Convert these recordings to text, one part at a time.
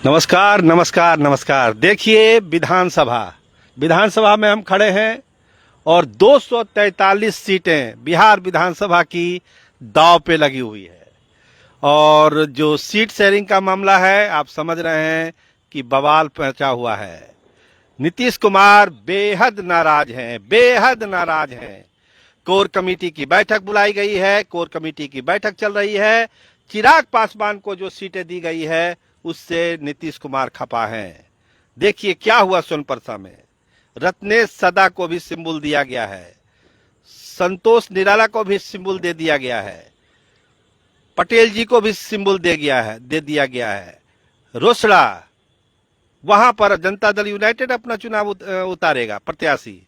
नमस्कार नमस्कार नमस्कार। देखिए, विधानसभा में हम खड़े हैं और 243 सीटें बिहार विधानसभा की दांव पे लगी हुई है। और जो सीट शेयरिंग का मामला है, आप समझ रहे हैं कि बवाल पहुंचा हुआ है। नीतीश कुमार बेहद नाराज हैं। कोर कमेटी की बैठक बुलाई गई है, कोर कमेटी की बैठक चल रही है। चिराग पासवान को जो सीटें दी गई है उससे नीतीश कुमार खफा हैं। देखिए क्या हुआ सोनपरसा में। रत्नेश सदा को भी सिंबल दिया गया है, संतोष निराला को भी सिंबल दे दिया गया है, पटेल जी को भी सिंबल दे दिया गया है। रोसड़ा, वहां पर जनता दल यूनाइटेड अपना चुनाव उतारेगा प्रत्याशी।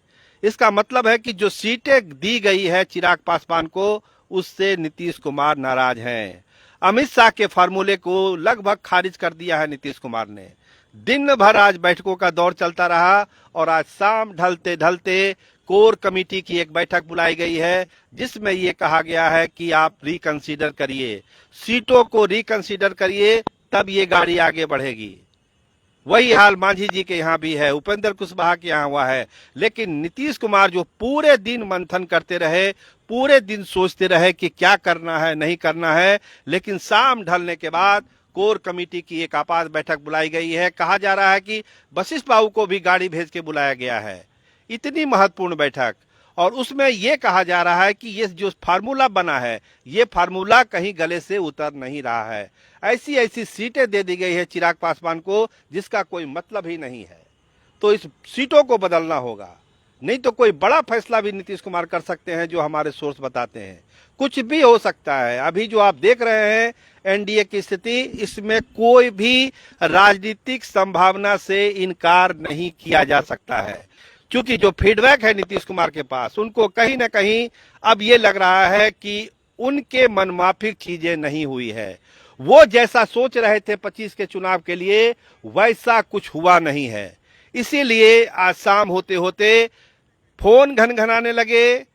इसका मतलब है कि जो सीटें दी गई है चिराग पासवान को, उससे नीतीश कुमार नाराज हैं। अमित शाह के फार्मूले को लगभग खारिज कर दिया है नीतीश कुमार ने। दिन भर आज बैठकों का दौर चलता रहा और आज शाम ढलते ढलते कोर कमेटी की एक बैठक बुलाई गई है, जिसमें ये कहा गया है कि आप रिकंसीडर करिए, सीटों को रिकंसीडर करिए, तब ये गाड़ी आगे बढ़ेगी। वही हाल मांझी जी के यहाँ भी है, उपेंद्र कुशवाहा के यहाँ हुआ है। लेकिन नीतीश कुमार जो पूरे दिन मंथन करते रहे, पूरे दिन सोचते रहे कि क्या करना है नहीं करना है, लेकिन शाम ढलने के बाद कोर कमेटी की एक आपात बैठक बुलाई गई है। कहा जा रहा है कि वशिष्ठ बाबू को भी गाड़ी भेज के बुलाया गया है। इतनी महत्वपूर्ण बैठक, और उसमें यह कहा जा रहा है कि ये जो फार्मूला बना है, ये फार्मूला कहीं गले से उतर नहीं रहा है। ऐसी ऐसी सीटें दे दी गई है चिराग पासवान को जिसका कोई मतलब ही नहीं है। तो इस सीटों को बदलना होगा, नहीं तो कोई बड़ा फैसला भी नीतीश कुमार कर सकते हैं, जो हमारे सोर्स बताते हैं। कुछ भी हो सकता है। अभी जो आप देख रहे हैं एनडीए की स्थिति, इसमें कोई भी राजनीतिक संभावना से इनकार नहीं किया जा सकता है। क्योंकि जो फीडबैक है नीतीश कुमार के पास, उनको कहीं ना कहीं अब ये लग रहा है कि उनके मनमाफिक चीजें नहीं हुई है। वो जैसा सोच रहे थे 25 के चुनाव के लिए, वैसा कुछ हुआ नहीं है। इसीलिए आज शाम होते होते फोन घनघनाने लगे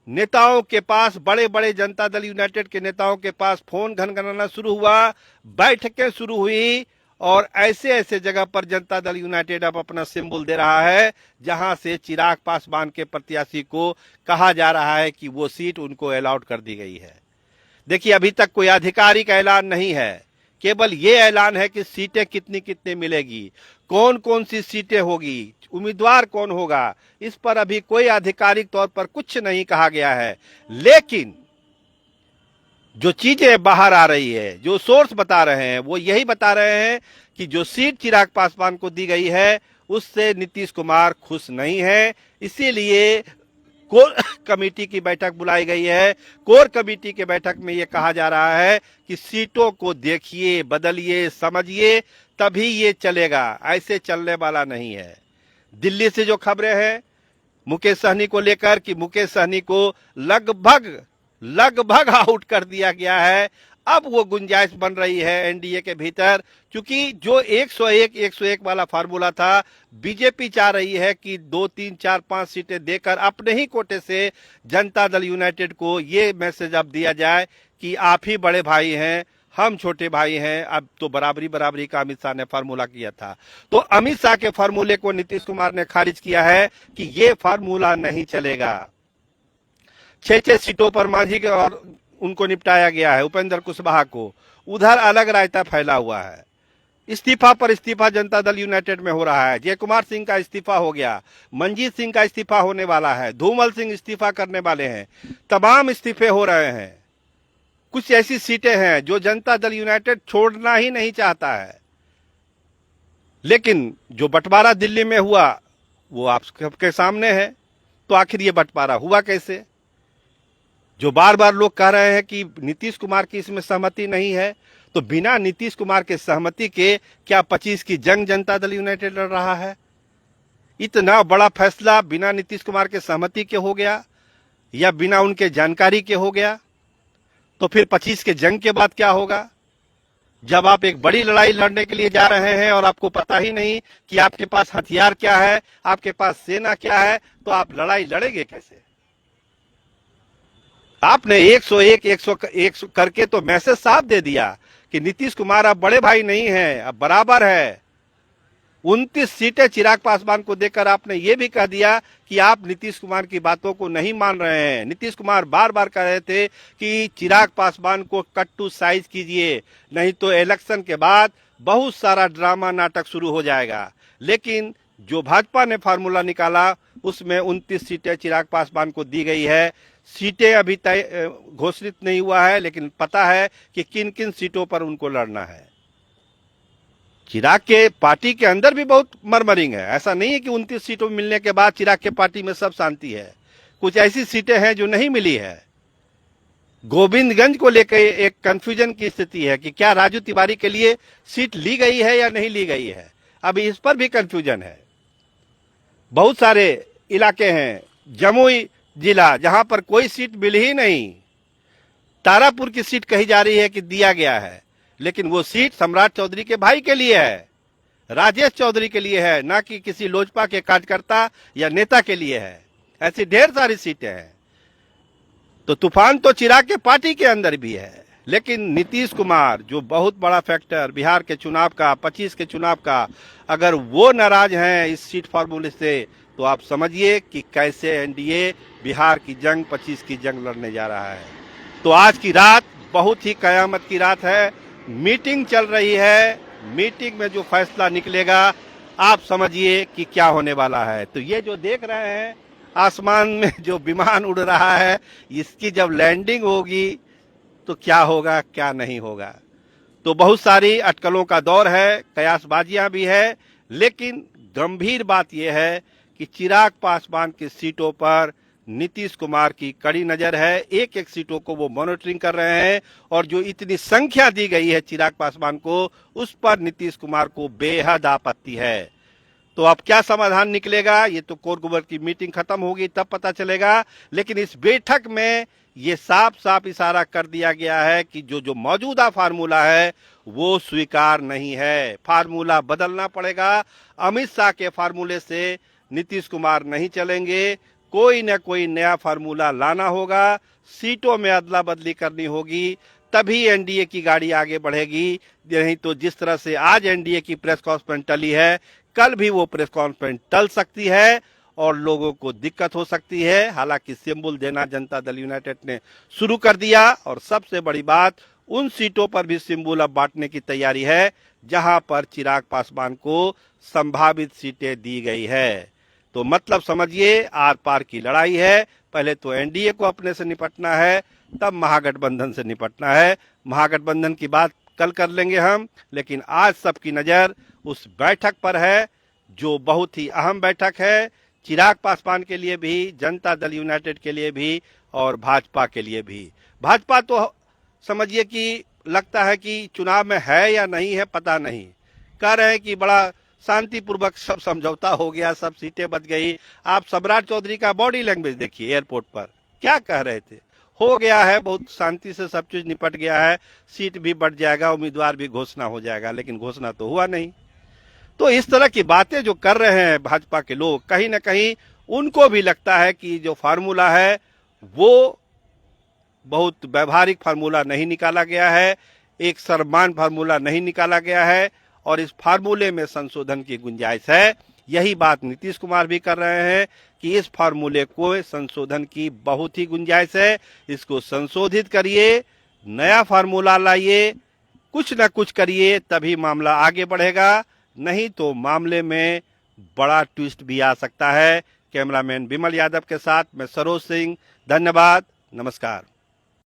नेताओं के पास, बड़े बड़े जनता दल यूनाइटेड के नेताओं के पास फोन घनघनाना शुरू हुआ, बैठकें शुरू हुई, और ऐसे ऐसे जगह पर जनता दल यूनाइटेड अब अपना सिंबल दे रहा है जहां से चिराग पासवान के प्रत्याशी को कहा जा रहा है कि वो सीट उनको अलॉट कर दी गई है। देखिए, अभी तक कोई आधिकारिक ऐलान नहीं है, केवल ये ऐलान है कि सीटें कितनी कितनी मिलेगी, कौन कौन सी सीटें होगी, उम्मीदवार कौन होगा, इस पर अभी कोई आधिकारिक तौर पर कुछ नहीं कहा गया है। लेकिन जो चीजें बाहर आ रही है, जो सोर्स बता रहे हैं, वो यही बता रहे हैं कि जो सीट चिराग पासवान को दी गई है उससे नीतीश कुमार खुश नहीं है। इसीलिए कोर कमेटी की बैठक बुलाई गई है। कोर कमेटी के बैठक में ये कहा जा रहा है कि सीटों को देखिए, बदलिए, समझिए, तभी ये चलेगा, ऐसे चलने वाला नहीं है। दिल्ली से जो खबरें हैं मुकेश सहनी को लेकर कि मुकेश सहनी को लगभग आउट कर दिया गया है, अब वो गुंजाइश बन रही है एनडीए के भीतर। क्योंकि जो 101 वाला फार्मूला था, बीजेपी चाह रही है कि 2, 3, 4, 5 सीटें देकर अपने ही कोटे से जनता दल यूनाइटेड को ये मैसेज अब दिया जाए कि आप ही बड़े भाई हैं, हम छोटे भाई हैं। अब तो बराबरी का अमित शाह ने फार्मूला किया था, तो अमित शाह के फार्मूले को नीतीश कुमार ने खारिज किया है कि ये फार्मूला नहीं चलेगा। 6 सीटों पर मांझी के और उनको निपटाया गया है, उपेंद्र कुशवाहा को। उधर अलग रायता फैला हुआ है। इस्तीफा पर इस्तीफा जनता दल यूनाइटेड में हो रहा है। जय कुमार सिंह का इस्तीफा हो गया, मंजीत सिंह का इस्तीफा होने वाला है, धूमल सिंह इस्तीफा करने वाले हैं, तमाम इस्तीफे हो रहे हैं। कुछ ऐसी सीटें हैं जो जनता दल यूनाइटेड छोड़ना ही नहीं चाहता है। लेकिन जो बंटवारा दिल्ली में हुआ वो आप सबके सामने है। तो आखिर ये बंटवारा हुआ कैसे? जो बार बार लोग कह रहे हैं कि नीतीश कुमार की इसमें सहमति नहीं है, तो बिना नीतीश कुमार के सहमति के क्या 25 की जंग जनता दल यूनाइटेड लड़ रहा है? इतना बड़ा फैसला बिना नीतीश कुमार के सहमति के हो गया या बिना उनके जानकारी के हो गया, तो फिर 25 के जंग के बाद क्या होगा? जब आप एक बड़ी लड़ाई लड़ने के लिए जा रहे हैं और आपको पता ही नहीं कि आपके पास हथियार क्या है, आपके पास सेना क्या है, तो आप लड़ाई लड़ेंगे कैसे? आपने 101 करके तो मैसेज साफ दे दिया कि नीतीश कुमार अब बड़े भाई नहीं है, अब बराबर है। 29 सीटें चिराग पासवान को देकर आपने ये भी कह दिया कि आप नीतीश कुमार की बातों को नहीं मान रहे हैं। नीतीश कुमार बार बार कह रहे थे कि चिराग पासवान को कट टू साइज कीजिए, नहीं तो इलेक्शन के बाद बहुत सारा ड्रामा नाटक शुरू हो जाएगा। लेकिन जो भाजपा ने फार्मूला निकाला उसमें 29 सीटें चिराग पासवान को दी गई है। सीटें अभी तय घोषित नहीं हुआ है, लेकिन पता है कि किन किन सीटों पर उनको लड़ना है। चिराग के पार्टी के अंदर भी बहुत मरमरिंग है। ऐसा नहीं है कि 29 सीटों मिलने के बाद चिराग के पार्टी में सब शांति है। कुछ ऐसी सीटें हैं जो नहीं मिली है। गोविंदगंज को लेकर एक कंफ्यूजन की स्थिति है कि क्या राजू तिवारी के लिए सीट ली गई है या नहीं ली गई है, अभी इस पर भी कंफ्यूजन है। बहुत सारे इलाके हैं, जमुई जिला जहां पर कोई सीट मिली ही नहीं, तारापुर की सीट कही जा रही है कि दिया गया है, लेकिन वो सीट सम्राट चौधरी के भाई के लिए है, राजेश चौधरी के लिए है, ना कि किसी लोजपा के कार्यकर्ता या नेता के लिए है। ऐसी ढेर सारी सीटें हैं। तो तूफान तो चिराग के पार्टी के अंदर भी है, लेकिन नीतीश कुमार जो बहुत बड़ा फैक्टर बिहार के चुनाव का, 25 के चुनाव का, अगर वो नाराज हैं इस सीट फार्मूले से, तो आप समझिए कि कैसे एनडीए बिहार की जंग, 25 की जंग लड़ने जा रहा है। तो आज की रात बहुत ही कयामत की रात है। मीटिंग चल रही है, मीटिंग में जो फैसला निकलेगा आप समझिए कि क्या होने वाला है। तो ये जो देख रहे हैं आसमान में जो विमान उड़ रहा है, इसकी जब लैंडिंग होगी तो क्या होगा क्या नहीं होगा। तो बहुत सारी अटकलों का दौर है, कयासबाजियां भी है, लेकिन गंभीर बात यह है कि चिराग पासवान की सीटों पर नीतीश कुमार की कड़ी नजर है। एक एक सीटों को वो मॉनिटरिंग कर रहे हैं, और जो इतनी संख्या दी गई है चिराग पासवान को, उस पर नीतीश कुमार को बेहद आपत्ति है। तो अब क्या समाधान निकलेगा, ये तो कोर ग्रुप की मीटिंग खत्म होगी तब पता चलेगा। लेकिन इस बैठक में ये साफ साफ इशारा कर दिया गया है कि जो मौजूदा फार्मूला है वो स्वीकार नहीं है, फार्मूला बदलना पड़ेगा। अमित शाह के फार्मूले से नीतीश कुमार नहीं चलेंगे, कोई न कोई नया फार्मूला लाना होगा, सीटों में अदला बदली करनी होगी, तभी एनडीए की गाड़ी आगे बढ़ेगी। नहीं तो जिस तरह से आज एनडीए की प्रेस कॉन्फ्रेंस टली है, कल भी वो प्रेस कॉन्फ्रेंस टल सकती है और लोगों को दिक्कत हो सकती है। हालांकि सिंबल देना जनता दल यूनाइटेड ने शुरू कर दिया, और सबसे बड़ी बात, उन सीटों पर भी सिंबल अब बांटने की तैयारी है जहां पर चिराग पासवान को संभावित सीटें दी गई है। तो मतलब समझिए आर पार की लड़ाई है। पहले तो एनडीए को अपने से निपटना है, तब महागठबंधन से निपटना है। महागठबंधन की बात कल कर लेंगे हम, लेकिन आज सबकी नजर उस बैठक पर है जो बहुत ही अहम बैठक है, चिराग पासवान के लिए भी, जनता दल यूनाइटेड के लिए भी और भाजपा के लिए भी। भाजपा तो समझिए कि लगता है कि चुनाव में है या नहीं है पता नहीं, कह रहे हैं कि बड़ा शांतिपूर्वक सब समझौता हो गया, सब सीटें बच गई। आप सम्राट चौधरी का बॉडी लैंग्वेज देखिए, एयरपोर्ट पर क्या कह रहे थे, हो गया है, बहुत शांति से सब चीज निपट गया है, सीट भी बढ़ जाएगा, उम्मीदवार भी घोषणा हो जाएगा, लेकिन घोषणा तो हुआ नहीं। तो इस तरह की बातें जो कर रहे हैं भाजपा के लोग, कहीं ना कहीं उनको भी लगता है कि जो फार्मूला है वो बहुत व्यवहारिक फार्मूला नहीं निकाला गया है, एक सम्मान फार्मूला नहीं निकाला गया है, और इस फार्मूले में संशोधन की गुंजाइश है। यही बात नीतीश कुमार भी कर रहे हैं कि इस फार्मूले को संशोधन की बहुत ही गुंजाइश है, इसको संशोधित करिए, नया फार्मूला लाइए, कुछ न कुछ करिए, तभी मामला आगे बढ़ेगा, नहीं तो मामले में बड़ा ट्विस्ट भी आ सकता है। कैमरामैन विमल यादव के साथ मैं सरोज सिंह, धन्यवाद, नमस्कार।